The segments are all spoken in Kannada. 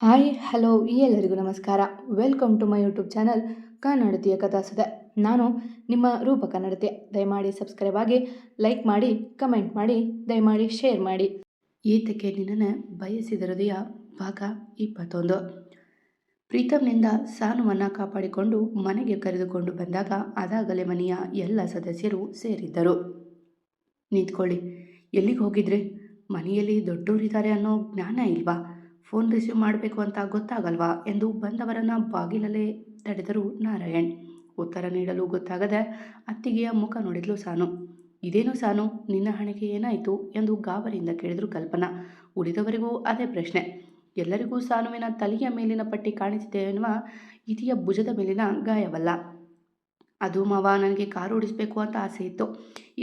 ಹಾಯ್ ಹಲೋ ಎಲ್ಲರಿಗೂ ನಮಸ್ಕಾರ. Welcome to my YouTube channel ಕನ್ನಡತಿಯ ಕಥಾಸದೆ. ನಾನು ನಿಮ್ಮ ರೂಪ ಕನ್ನಡತಿ. ದಯಮಾಡಿ ಸಬ್ಸ್ಕ್ರೈಬ್ ಆಗಿ, ಲೈಕ್ ಮಾಡಿ, ಕಮೆಂಟ್ ಮಾಡಿ, ದಯಮಾಡಿ ಶೇರ್ ಮಾಡಿ. ಏತಕ್ಕೆ ನಿನ್ನನ್ನು ಬಯಸಿದ ಹೃದಯ ಭಾಗ 21. ಪ್ರೀತಮ್ನಿಂದ ಸಾನುವನ್ನು ಕಾಪಾಡಿಕೊಂಡು ಮನೆಗೆ ಕರೆದುಕೊಂಡು ಬಂದಾಗ ಅದಾಗಲೇ ಮನೆಯ ಎಲ್ಲ ಸದಸ್ಯರು ಸೇರಿದ್ದರು. ನಿಂತ್ಕೊಳ್ಳಿ, ಎಲ್ಲಿಗೆ ಹೋಗಿದ್ರಿ? ಮನೆಯಲ್ಲಿ ದೊಡ್ಡವರಿದ್ದಾರೆ ಅನ್ನೋ ಜ್ಞಾನ ಇಲ್ವಾ? ಫೋನ್ ರಿಸೀವ್ ಮಾಡಬೇಕು ಅಂತ ಗೊತ್ತಾಗಲ್ವಾ ಎಂದು ಬಂದವರನ್ನ ಬಾಗಿಲಲ್ಲೇ ತಡೆದರು ನಾರಾಯಣ್. ಉತ್ತರ ನೀಡಲು ಗೊತ್ತಾಗದೆ ಅತ್ತಿಗೆಯ ಮುಖ ನೋಡಿದ್ಲು ಸಾನು. ಇದೇನು ಸಾನು, ನಿನ್ನ ಹಣೆಗೆ ಏನಾಯಿತು ಎಂದು ಗಾಬರಿಯಿಂದ ಕೇಳಿದ್ರು ಕಲ್ಪನಾ. ಉಳಿದವರಿಗೂ ಅದೇ ಪ್ರಶ್ನೆ. ಎಲ್ಲರಿಗೂ ಸಾನುವಿನ ತಲೆಯ ಮೇಲಿನ ಪಟ್ಟಿ ಕಾಣಿಸಿದೆ ಎನ್ನುವ ಇತಿಯ ಭುಜದ ಮೇಲಿನ ಗಾಯವಲ್ಲ. ಅದು ಮಾವ, ನನಗೆ ಕಾರು ಓಡಿಸ್ಬೇಕು ಅಂತ ಆಸೆ ಇತ್ತು.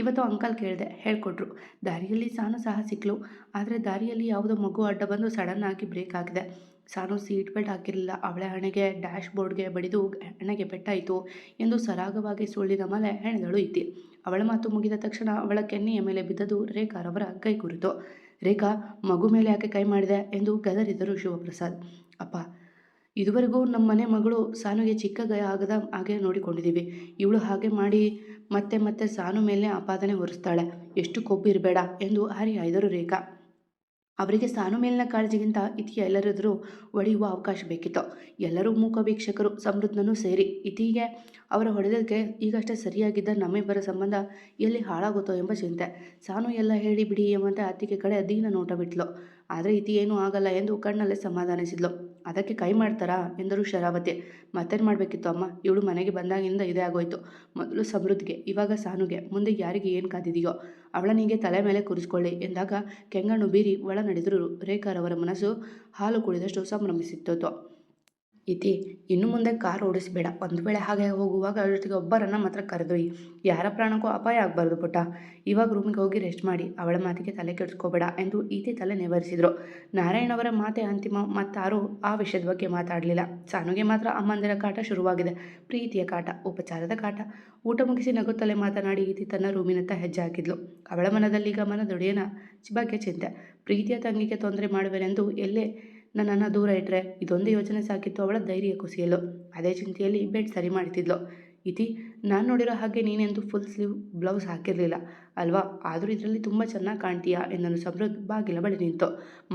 ಇವತ್ತು ಅಂಕಲ್ ಕೇಳಿದೆ, ಹೇಳ್ಕೊಟ್ರು. ದಾರಿಯಲ್ಲಿ ಸಾನು ಸಹ ಸಿಕ್ಕಲು. ಆದರೆ ದಾರಿಯಲ್ಲಿ ಯಾವುದೋ ಮಗು ಅಡ್ಡ ಬಂದು ಸಡನ್ ಆಗಿ ಬ್ರೇಕ್ ಆಗಿದೆ. ಸಾನು ಸೀಟ್ ಬೆಲ್ಟ್ ಹಾಕಿರಲಿಲ್ಲ. ಅವಳ ಹಣೆಗೆ ಡ್ಯಾಶ್ ಬೋರ್ಡ್ಗೆ ಬಡಿದು ಹಣೆಗೆ ಪೆಟ್ಟಾಯಿತು ಎಂದು ಸರಾಗವಾಗಿ ಸುಳ್ಳಿನ ಮೇಲೆ ಹೆಣೆದಳು ಇತಿ. ಅವಳ ಮಾತು ಮುಗಿದ ತಕ್ಷಣ ಅವಳ ಕೆನ್ನೆಯ ಮೇಲೆ ಬಿದ್ದದು ರೇಖಾರವರ ಕೈ ಕುರಿತು. ರೇಖಾ, ಮಗು ಮೇಲೆ ಯಾಕೆ ಕೈ ಮಾಡಿದೆ ಎಂದು ಗದರಿದರು ಶಿವಪ್ರಸಾದ್. ಅಪ್ಪ, ಇದುವರೆಗೂ ನಮ್ಮ ಮನೆ ಮಗಳು ಸಾನುಗೆ ಚಿಕ್ಕ ಗಾಯ ಆಗದ ಹಾಗೆ ನೋಡಿಕೊಂಡಿದ್ದೀವಿ. ಇವಳು ಹಾಗೆ ಮಾಡಿ ಮತ್ತೆ ಮತ್ತೆ ಸಾನು ಮೇಲೆ ಆಪಾದನೆ ಹೊರಿಸ್ತಾಳೆ. ಎಷ್ಟು ಕೊಬ್ಬು ಇರಬೇಡ ಎಂದು ಹರಿಹಾಯ್ದರು ರೇಖಾ. ಅವರಿಗೆ ಸಾನು ಮೇಲಿನ ಕಾಳಜಿಗಿಂತ ಇತಿಯ ಎಲ್ಲರೆದುರು ಹೊಡೆಯುವ ಅವಕಾಶ ಬೇಕಿತ್ತು. ಎಲ್ಲರೂ ಮೂಕ ವೀಕ್ಷಕರು, ಸಮೃದ್ಧನೂ ಸೇರಿ. ಇತಿಗೆ ಅವರ ಹೊಡೆದಕ್ಕೆ ಈಗಷ್ಟೇ ಸರಿಯಾಗಿದ್ದ ನಮ್ಮಿಬ್ಬರ ಸಂಬಂಧ ಎಲ್ಲಿ ಹಾಳಾಗುತ್ತೋ ಎಂಬ ಚಿಂತೆ. ಸಾನು ಎಲ್ಲ ಹೇಳಿ ಬಿಡಿ ಎಂಬಂತೆ ಅತ್ತಿಗೆ ಕಡೆ ದೀನ ನೋಟ ಬಿಟ್ಲು. ಆದರೆ ಇತಿ ಏನೂ ಆಗಲ್ಲ ಎಂದು ಕಣ್ಣಲ್ಲೇ ಸಮಾಧಾನಿಸಿದ್ಲು. ಅದಕ್ಕೆ ಕೈ ಮಾಡ್ತಾರಾ ಎಂದರು ಶರಾವತಿ. ಮತ್ತೇನು ಮಾಡಬೇಕಿತ್ತು ಅಮ್ಮ, ಇವಳು ಮನೆಗೆ ಬಂದಾಗಿಂದ ಇದೇ ಆಗೋಯ್ತು. ಮೊದಲು ಸಮೃದ್ಧಿಗೆ, ಇವಾಗ ಸಾನುಗೆ, ಮುಂದೆ ಯಾರಿಗೆ ಏನು ಕಾದಿದೆಯೋ ಅವಳನಿಗೆ ತಲೆ ಮೇಲೆ ಕೂರಿಸ್ಕೊಳ್ಳಿ ಎಂದಾಗ ಕೆಂಗಣ್ಣು ಬೀರಿ ಒಳ ನಡೆದರು ರೇಖಾರವರ ಮನಸ್ಸು ಹಾಲು ಕುಡಿದಷ್ಟು ಸಂಭ್ರಮಿಸುತ್ತಿತ್ತು. ಇತಿ, ಇನ್ನು ಮುಂದೆ ಕಾರು ಓಡಿಸಬೇಡ. ಒಂದು ವೇಳೆ ಹಾಗೆ ಹೋಗುವಾಗ ಜೊತೆಗೆ ಒಬ್ಬರನ್ನ ಮಾತ್ರ ಕರೆದೊಯ್ಯಿ. ಯಾರ ಪ್ರಾಣಕ್ಕೂ ಅಪಾಯ ಆಗಬಾರ್ದು ಪುಟ್ಟ. ಇವಾಗ ರೂಮಿಗೆ ಹೋಗಿ ರೆಸ್ಟ್ ಮಾಡಿ. ಅವಳ ಮಾತಿಗೆ ತಲೆ ಕೆಡಿಸ್ಕೋಬೇಡ ಎಂದು ಇತಿ ತಲೆ ನೇವರಿಸಿದ್ರು. ನಾರಾಯಣ್ ಅವರ ಮಾತೆ ಅಂತಿಮ. ಮತ್ತಾರೂ ಆ ವಿಷಯದ ಬಗ್ಗೆ ಮಾತಾಡಲಿಲ್ಲ. ಸಾನುಗೆ ಮಾತ್ರ ಅಮ್ಮಂದಿರ ಕಾಟ ಶುರುವಾಗಿದೆ. ಪ್ರೀತಿಯ ಕಾಟ, ಉಪಚಾರದ ಕಾಟ. ಊಟ ಮುಗಿಸಿ ನಗುತ್ತಲೇ ಮಾತನಾಡಿ ಇತಿ ತನ್ನ ರೂಮಿನತ್ತ ಹೆಜ್ಜೆ ಹಾಕಿದ್ಲು. ಅವಳ ಮನದಲ್ಲೀಗ ಮನದೊಡೆಯನ ಬಗ್ಗೆ ಚಿಂತೆ. ಪ್ರೀತಿಯ ತಂಗಿಗೆ ತೊಂದರೆ ಮಾಡುವೆನೆಂದು ಎಲ್ಲೇ ನನ್ನನ್ನು ದೂರ ಇಟ್ಟರೆ ಇದೊಂದೇ ಯೋಚನೆ ಸಾಕಿತ್ತು ಅವಳ ಧೈರ್ಯ ಕುಸಿಯಲು. ಅದೇ ಚಿಂತೆಯಲ್ಲಿ ಬೆಡ್ ಸರಿ ಮಾಡ್ತಿದ್ಲು. ಇತಿ, ನಾನು ನೋಡಿರೋ ಹಾಗೆ ನೀನೆಂದು ಫುಲ್ ಸ್ಲೀವ್ ಬ್ಲೌಸ್ ಹಾಕಿರಲಿಲ್ಲ ಅಲ್ವಾ? ಆದರೂ ಇದರಲ್ಲಿ ತುಂಬ ಚೆನ್ನಾಗಿ ಕಾಣ್ತೀಯಾ ಎಂದನು ಸಮೃದ್ಧ ಬಾಗಿಲ ಬಳಿ ನಿಂತು.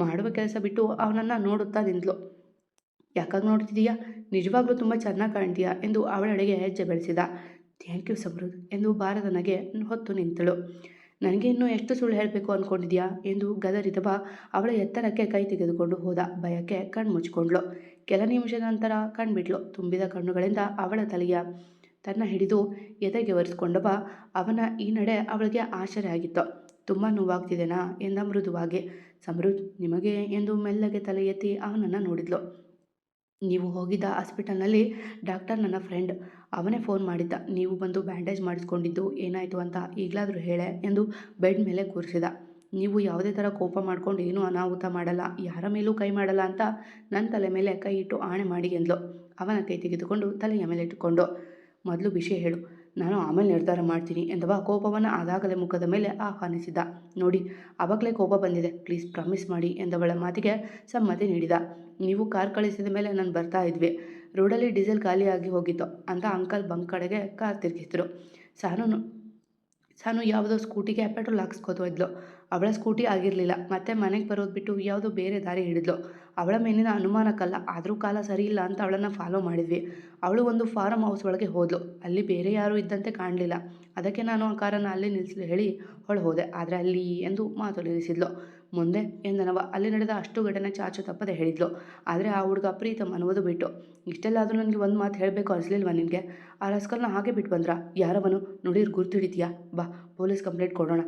ಮಾಡುವ ಕೆಲಸ ಬಿಟ್ಟು ಅವನನ್ನು ನೋಡುತ್ತಾ ನಿಂತಳು. ಯಾಕಾಗಿ ನೋಡ್ತಿದೀಯಾ? ನಿಜವಾಗ್ಲೂ ತುಂಬ ಚೆನ್ನಾಗಿ ಕಾಣ್ತೀಯಾ ಎಂದು ಅವಳೆಡೆಗೆ ಹೆಜ್ಜೆ ಬೆಳೆಸಿದ. ಥ್ಯಾಂಕ್ ಯು ಸಮೃದ್ಧ ಎಂದು ಬಾರದ ನಗೆ ಹೊತ್ತು ನಿಂತಳು. ನನಗೆ ಇನ್ನೂ ಎಷ್ಟು ಸುಳ್ಳು ಹೇಳಬೇಕು ಅಂದ್ಕೊಂಡಿದ್ಯಾ ಎಂದು ಗದರಿದವ ಅವಳ ಎತ್ತರಕ್ಕೆ ಕೈ ತೆಗೆದುಕೊಂಡು ಹೋದ. ಭಯಕ್ಕೆ ಕಣ್ಮುಚ್ಕೊಂಡ್ಳು. ಕೆಲ ನಿಮಿಷದ ನಂತರ ಕಣ್ಬಿಟ್ಲು. ತುಂಬಿದ ಕಣ್ಣುಗಳಿಂದ ಅವಳ ತಲೆಯ ತನ್ನ ಹಿಡಿದು ಎದೆಗೆ ಒರೆಸ್ಕೊಂಡವ ಅವನ ಈ ನಡೆ ಅವಳಿಗೆ ಆಶ್ಚರ್ಯ ಆಗಿತ್ತು. ತುಂಬ ನೋವಾಗ್ತಿದೆನಾ ಎಂದ ಮೃದುವಾಗಿ. ಸಮೃದ್ಧ, ನಿಮಗೆ ಎಂದು ಮೆಲ್ಲಗೆ ತಲೆ ಎತ್ತಿ ಅವನನ್ನು ನೋಡಿದ್ಲು. ನೀವು ಹೋಗಿದ್ದ ಹಾಸ್ಪಿಟಲ್ನಲ್ಲಿ ಡಾಕ್ಟರ್ ನನ್ನ ಫ್ರೆಂಡ್, ಅವನೇ ಫೋನ್ ಮಾಡಿದ್ದ. ನೀವು ಬಂದು ಬ್ಯಾಂಡೇಜ್ ಮಾಡಿಸ್ಕೊಂಡಿದ್ದು ಏನಾಯಿತು ಅಂತ ಈಗಲಾದರೂ ಹೇಳೆ ಎಂದು ಬೆಡ್ ಮೇಲೆ ಕೂರಿಸಿದ. ನೀವು ಯಾವುದೇ ಥರ ಕೋಪ ಮಾಡ್ಕೊಂಡು ಏನೂ ಅನಾಹುತ ಮಾಡಲ್ಲ, ಯಾರ ಮೇಲೂ ಕೈ ಮಾಡಲ್ಲ ಅಂತ ನನ್ನ ತಲೆ ಮೇಲೆ ಕೈ ಇಟ್ಟು ಆಣೆ ಮಾಡಿ ಎಂದ್ಲು. ಅವನ ಕೈ ತೆಗೆದುಕೊಂಡು ತಲೆಯ ಮೇಲೆ ಇಟ್ಟುಕೊಂಡು, ಮೊದಲು ವಿಷಯ ಹೇಳು, ನಾನು ಆಮೇಲೆ ನಿರ್ಧಾರ ಮಾಡ್ತೀನಿ ಎಂದವ ಕೋಪವನ್ನು ಅದಾಗಲೇ ಮುಖದ ಮೇಲೆ ಆಹ್ವಾನಿಸಿದ. ನೋಡಿ, ಆವಾಗಲೇ ಕೋಪ ಬಂದಿದೆ, ಪ್ಲೀಸ್ ಪ್ರಾಮಿಸ್ ಮಾಡಿ ಎಂದವಳ ಮಾತಿಗೆ ಸಮ್ಮತಿ ನೀಡಿದ. ನೀವು ಕಾರ್ ಕಳಿಸಿದ ಮೇಲೆ ನಾನು ಬರ್ತಾ ಇದ್ವಿ. ರೋಡಲ್ಲಿ ಡೀಸೆಲ್ ಖಾಲಿಯಾಗಿ ಹೋಗಿತ್ತು ಅಂತ ಅಂಕಲ್ ಬಂಕ್ ಕಡೆಗೆ ಕಾರ್ ತಿರುಗಿಸಿದ್ರು. ಸಾನು ಯಾವುದೋ ಸ್ಕೂಟಿಗೆ ಪೆಟ್ರೋಲ್ ಹಾಕ್ಸ್ಕೋತಾ ಇದ್ಲು. ಅವಳ ಸ್ಕೂಟಿ ಆಗಿರಲಿಲ್ಲ. ಮತ್ತೆ ಮನೆಗೆ ಬರೋದು ಬಿಟ್ಟು ಯಾವುದೋ ಬೇರೆ ದಾರಿ ಹಿಡಿದ್ಲು. ಅವಳ ಮೇಲಿನ ಅನುಮಾನಕ್ಕಲ್ಲ, ಆದರೂ ಕಾಲ ಸರಿ ಇಲ್ಲ ಅಂತ ಅವಳನ್ನು ಫಾಲೋ ಮಾಡಿದ್ವಿ. ಅವಳು ಒಂದು ಫಾರಮ್ ಹೌಸ್ ಒಳಗೆ ಹೋದ್ಲು. ಅಲ್ಲಿ ಬೇರೆ ಯಾರೂ ಇದ್ದಂತೆ ಕಾಣಲಿಲ್ಲ. ಅದಕ್ಕೆ ನಾನು ಆ ಕಾರನ್ನು ಅಲ್ಲಿ ನಿಲ್ಲಿಸಲು ಹೇಳಿ ಹೊಳ ಹೋದೆ. ಆದರೆ ಅಲ್ಲಿ ಎಂದು ಮಾತು ನಿಲ್ಲಿಸಿದ್ಲು. ಮುಂದೆ ಎಂದನವ ಅಲ್ಲಿ ನಡೆದ ಅಷ್ಟು ಘಟನೆ ಚಾಚು ತಪ್ಪದೆ ಹೇಳಿದ್ಲು. ಆದರೆ ಆ ಹುಡುಗ ಪ್ರೀತಮ್ ಅನ್ನುವುದು ಬಿಟ್ಟು. ಇಷ್ಟೆಲ್ಲ ಆದರೂ ನನಗೆ ಒಂದು ಮಾತು ಹೇಳಬೇಕು ಅನಿಸ್ಲಿಲ್ವಾ ನಿನಗೆ? ಆ ರಸ್ಕಲ್ನ ಹಾಗೆ ಬಿಟ್ಟು ಬಂದ್ರಾ? ಯಾರವನು? ನೋಡಿದ್ರೆ ಗುರ್ತು ಹಿಡಿತೀಯಾ? ಬಾ, ಪೊಲೀಸ್ ಕಂಪ್ಲೇಂಟ್ ಕೊಡೋಣ.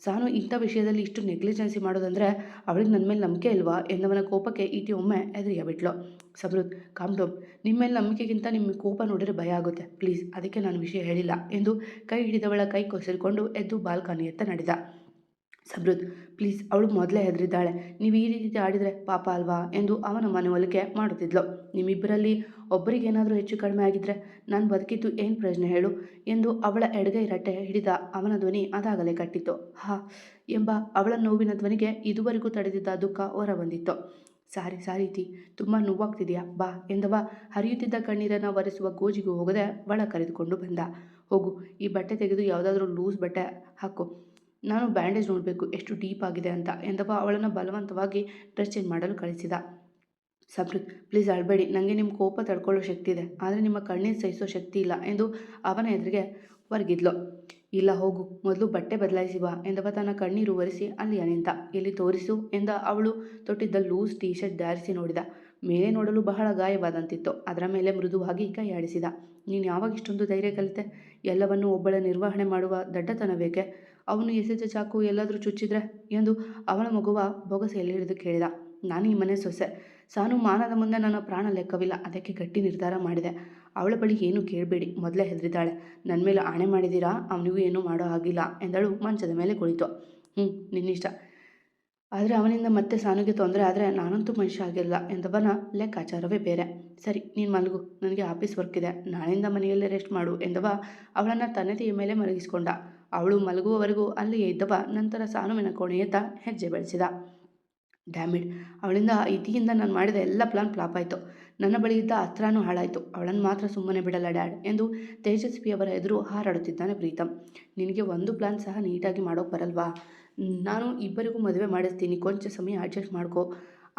ಸಾನು ಇಂಥ ವಿಷಯದಲ್ಲಿ ಇಷ್ಟು ನೆಗ್ಲಿಜೆನ್ಸಿ ಮಾಡೋದಂದರೆ ಅವಳಿಗೆ ನನ್ನ ಮೇಲೆ ನಂಬಿಕೆ ಇಲ್ವಾ ಎಂದವನ ಕೋಪಕ್ಕೆ ಇತಿ ಒಮ್ಮೆ ಎದುರಿಯ ಬಿಟ್ಲು. ಸಮೃದ್ಧ, ಕಾಮ್ ಡೌನ್. ನಿಮ್ಮ ಮೇಲೆ ನಂಬಿಕೆಗಿಂತ ನಿಮ್ಮ ಕೋಪ ನೋಡಿದರೆ ಭಯ ಆಗುತ್ತೆ. ಪ್ಲೀಸ್, ಅದಕ್ಕೆ ನಾನು ವಿಷಯ ಹೇಳಿಲ್ಲ ಎಂದು ಕೈ ಹಿಡಿದವಳ ಕೈ ಕೊಸಿರಿಕೊಂಡು ಎದ್ದು ಬಾಲ್ಕನಿಯತ್ತ ನಡೆದ. ಸಮೃದ್ಧ, ಪ್ಲೀಸ್, ಅವಳು ಮೊದಲೇ ಹೆದರಿದ್ದಾಳೆ. ನೀವು ಈ ರೀತಿ ಆಡಿದರೆ ಪಾಪ ಅಲ್ವಾ ಎಂದು ಅವನ ಮನವೊಲಿಕೆ ಮಾಡುತ್ತಿದ್ಲು. ನಿಮ್ಮಿಬ್ಬರಲ್ಲಿ ಒಬ್ಬರಿಗೇನಾದರೂ ಹೆಚ್ಚು ಕಡಿಮೆ ಆಗಿದ್ದರೆ ನಾನು ಬದುಕಿದ್ದು ಏನು ಪ್ರಯೋಜನ ಹೇಳು ಎಂದು ಅವಳ ಎಡಗೈ ರಟ್ಟೆ ಹಿಡಿದ ಅವನ ಧ್ವನಿ ಅದಾಗಲೇ ಕಟ್ಟಿತ್ತು. ಹಾ ಎಂಬ ಅವಳ ನೋವಿನ ಧ್ವನಿಗೆ ಇದುವರೆಗೂ ತಡೆದಿದ್ದ ದುಃಖ ಹೊರ ಬಂದಿತ್ತು. ಸಾರಿ ಸಾರಿ ಇತಿ, ತುಂಬ ನೋವಾಗ್ತಿದೆಯಾ ಬಾ ಎಂದವ ಹರಿಯುತ್ತಿದ್ದ ಕಣ್ಣೀರನ್ನು ಒರೆಸುವ ಗೋಜಿಗೂ ಹೋಗದೆ ಒಳ ಕರೆದುಕೊಂಡು ಬಂದ. ಹೋಗು, ಈ ಬಟ್ಟೆ ತೆಗೆದು ಯಾವುದಾದ್ರೂ ಲೂಸ್ ಬಟ್ಟೆ ಹಾಕು, ನಾನು ಬ್ಯಾಂಡೇಜ್ ನೋಡಬೇಕು ಎಷ್ಟು ಡೀಪ್ ಆಗಿದೆ ಅಂತ ಎಂದವ ಅವಳನ್ನು ಬಲವಂತವಾಗಿ ಡ್ರೆಸ್ ಚೇಂಜ್ ಮಾಡಲು ಕಳಿಸಿದ. ಸಮೃದ್ಧ್, ಪ್ಲೀಸ್ ಅಳಬೇಡಿ, ನನಗೆ ನಿಮ್ಮ ಕೋಪ ತಡ್ಕೊಳ್ಳೋ ಶಕ್ತಿ ಇದೆ, ಆದರೆ ನಿಮ್ಮ ಕಣ್ಣೀರು ಸಹಿಸೋ ಶಕ್ತಿ ಇಲ್ಲ ಎಂದು ಅವನ ಎದುರಿಗೆ ಹೊರಗಿದ್ಲು. ಇಲ್ಲ ಹೋಗು, ಮೊದಲು ಬಟ್ಟೆ ಬದಲಾಯಿಸಿ ಬಾ ಎಂದವ ತನ್ನ ಕಣ್ಣೀರು ಒರೆಸಿ ಅಲ್ಲಿ ನಿಂತ. ಎಲ್ಲಿ ತೋರಿಸು ಎಂದ ಅವಳು ತೊಟ್ಟಿದ್ದ ಲೂಸ್ ಟೀ ಶರ್ಟ್ ಧಾರಿಸಿ ನೋಡಿದ. ಮೇಲೆ ನೋಡಲು ಬಹಳ ಗಾಯವಾದಂತಿತ್ತು. ಅದರ ಮೇಲೆ ಮೃದುವಾಗಿ ಕೈಯಾಡಿಸಿದ. ನೀನು ಯಾವಾಗ ಇಷ್ಟೊಂದು ಧೈರ್ಯ ಕಲಿತೆ? ಎಲ್ಲವನ್ನೂ ಒಬ್ಬಳ ನಿರ್ವಹಣೆ ಮಾಡುವ ದಡ್ಡತನ ಬೇಕೆ? ಅವನು ಎಸೆದ ಚಾಕು ಎಲ್ಲಾದರೂ ಚುಚ್ಚಿದ್ರೆ ಎಂದು ಅವಳ ಮಗುವ ಬೊಗಸೆಯಲ್ಲಿ ಹಿಡಿದು ಕೇಳಿದ. ನಾನು ಈ ಮನೆ ಸೊಸೆ. ಸಾನು ಮಾನದ ಮುಂದೆ ನನ್ನ ಪ್ರಾಣ ಲೆಕ್ಕವಿಲ್ಲ, ಅದಕ್ಕೆ ಗಟ್ಟಿ ನಿರ್ಧಾರ ಮಾಡಿದೆ. ಅವಳ ಬಳಿ ಏನೂ ಕೇಳಬೇಡಿ, ಮೊದಲೇ ಹೆದರಿದ್ದಾಳೆ. ನನ್ನ ಮೇಲೆ ಆಣೆ ಮಾಡಿದ್ದೀರಾ, ಅವನಿಗೂ ಏನೂ ಮಾಡೋ ಹಾಗಿಲ್ಲ ಎಂದಳು ಮಂಚದ ಮೇಲೆ ಕುಳಿತು. ನಿನ್ನಿಷ್ಟ, ಆದರೆ ಅವನಿಂದ ಮತ್ತೆ ಸಾನುಗೆ ತೊಂದರೆ ಆದರೆ ನಾನಂತೂ ಮನುಷ್ಯ ಆಗಿರಲ್ಲ ಎಂದವನ ಲೆಕ್ಕಾಚಾರವೇ ಬೇರೆ. ಸರಿ, ನೀನು ಮಲಗು, ನನಗೆ ಆಫೀಸ್ ವರ್ಕ್ ಇದೆ, ನಾಳೆಯಿಂದ ಮನೆಯಲ್ಲೇ ರೆಸ್ಟ್ ಮಾಡು ಎಂದವ ಅವಳನ್ನು ತನ್ನತೆಯ ಮೇಲೆ ಮಲಗಿಸಿಕೊಂಡ. ಅವಳು ಮಲಗುವವರೆಗೂ ಅಲ್ಲಿಯೇ ಇದ್ದವ ನಂತರ ಸಾನುವಿನ ಕೋಣೆಯತ್ತ ಹೆಜ್ಜೆ ಬೆಳೆಸಿದ. ಡ್ಯಾಮಿಡ್, ಅವಳಿಂದ ಇತಿಯಿಂದ ನಾನು ಮಾಡಿದ ಎಲ್ಲ ಪ್ಲಾನ್ ಫ್ಲಾಪ್ ಆಯಿತು. ನನ್ನ ಬಳಿ ಇದ್ದ ಅಸ್ತ್ರನೂ ಹಾಳಾಯಿತು. ಅವಳನ್ನು ಮಾತ್ರ ಸುಮ್ಮನೆ ಬಿಡಲ್ಲ ಡ್ಯಾಡ್ ಎಂದು ತೇಜಸ್ವಿಯವರ ಎದುರು ಹಾರಾಡುತ್ತಿದ್ದಾನೆ ಪ್ರೀತಮ್. ನಿನಗೆ ಒಂದು ಪ್ಲಾನ್ ಸಹ ನೀಟಾಗಿ ಮಾಡೋಕೆ ಬರಲ್ವಾ? ನಾನು ಇಬ್ಬರಿಗೂ ಮದುವೆ ಮಾಡಿಸ್ತೀನಿ, ಕೊಂಚ ಸಮಯ ಅಡ್ಜಸ್ಟ್ ಮಾಡ್ಕೋ,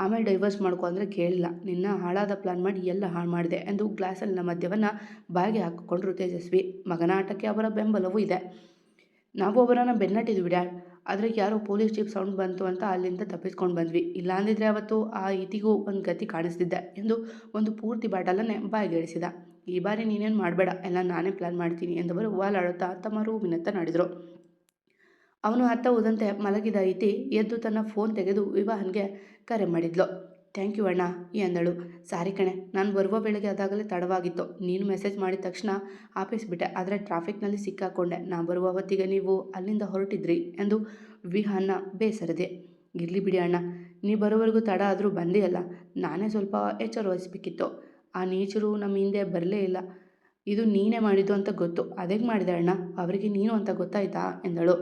ಆಮೇಲೆ ಡೈವರ್ಸ್ ಮಾಡ್ಕೋ ಅಂದರೆ ಕೇಳಿಲ್ಲ. ನಿನ್ನ ಹಾಳಾದ ಪ್ಲಾನ್ ಮಾಡಿ ಎಲ್ಲ ಹಾಳು ಮಾಡಿದೆ ಎಂದು ಗ್ಲಾಸಲ್ಲಿನ ಮದ್ಯವನ್ನು ಬಾಯಿಗೆ ಹಾಕಿಕೊಂಡ್ರು ತೇಜಸ್ವಿ. ಮಗನ ಆಟಕ್ಕೆ ಅವರ ಬೆಂಬಲವೂ ಇದೆ. ನಾವು ಅವರನ್ನು ಬೆನ್ನಟ್ಟಿದ್ವಿ ಡ್ಯಾಡ್, ಆದರೆ ಯಾರೋ ಪೊಲೀಸ್ ಜೀಪ್ ಸೌಂಡ್ ಬಂತು ಅಂತ ಅಲ್ಲಿಂದ ತಪ್ಪಿಸ್ಕೊಂಡು ಬಂದ್ವಿ. ಇಲ್ಲಾಂದಿದ್ರೆ ಅವತ್ತು ಆ ಇತಿಗೂ ಒಂದು ಗತಿ ಕಾಣಿಸ್ತಿದ್ದೆ ಎಂದು ಒಂದು ಪೂರ್ತಿ ಬಾಟಲನ್ನೇ ಬಾಯಿಗೆಡಿಸಿದ. ಈ ಬಾರಿ ನೀನೇನು ಮಾಡಬೇಡ, ಎಲ್ಲ ನಾನೇ ಪ್ಲ್ಯಾನ್ ಮಾಡ್ತೀನಿ ಎಂದವರು ವಾಲಾಡುತ್ತಾ ತಮ್ಮ ರೂಮಿನತ್ತ ನಡೆದರು. ಅವನು ಅತ್ತ ಹೋದಂತೆ ಮಲಗಿದ ಇತಿ ಎದ್ದು ತನ್ನ ಫೋನ್ ತೆಗೆದು ವಿವಾಹನ್ಗೆ ಕರೆ ಮಾಡಿದ್ಲು. ಥ್ಯಾಂಕ್ ಯು ಅಣ್ಣ ಎಂದಳು. ಸಾರಿ ಕಣೆ, ನಾನು ಬರುವ ವೇಳೆಗೆ ಅದಾಗಲೇ ತಡವಾಗಿತ್ತು. ನೀನು ಮೆಸೇಜ್ ಮಾಡಿದ ತಕ್ಷಣ ಆಫೀಸ್ ಬಿಟ್ಟೆ, ಆದರೆ ಟ್ರಾಫಿಕ್ನಲ್ಲಿ ಸಿಕ್ಕಾಕೊಂಡೆ. ನಾ ಬರುವ ಹೊತ್ತಿಗೆ ನೀವು ಅಲ್ಲಿಂದ ಹೊರಟಿದ್ರಿ ಎಂದು ವಿಹಾನ್ನ ಬೇಸರದೆ. ಇರಲಿ ಬಿಡಿ ಅಣ್ಣ, ನೀ ಬರೋವರೆಗೂ ತಡ ಆದರೂ ಬಂದೇ ಅಲ್ಲ, ನಾನೇ ಸ್ವಲ್ಪ ಎಚ್ಚರ ವಹಿಸ್ಬೇಕಿತ್ತು. ಆ ನೀಚರು ನಮ್ಮ ಹಿಂದೆ ಬರಲೇ ಇಲ್ಲ. ಇದು ನೀನೇ ಮಾಡಿದ್ದು ಅಂತ ಗೊತ್ತು, ಅದೇಗೆ ಮಾಡಿದೆ ಅಣ್ಣ? ಅವರಿಗೆ ನೀನು ಅಂತ ಗೊತ್ತಾಯ್ತಾ ಎಂದಳು.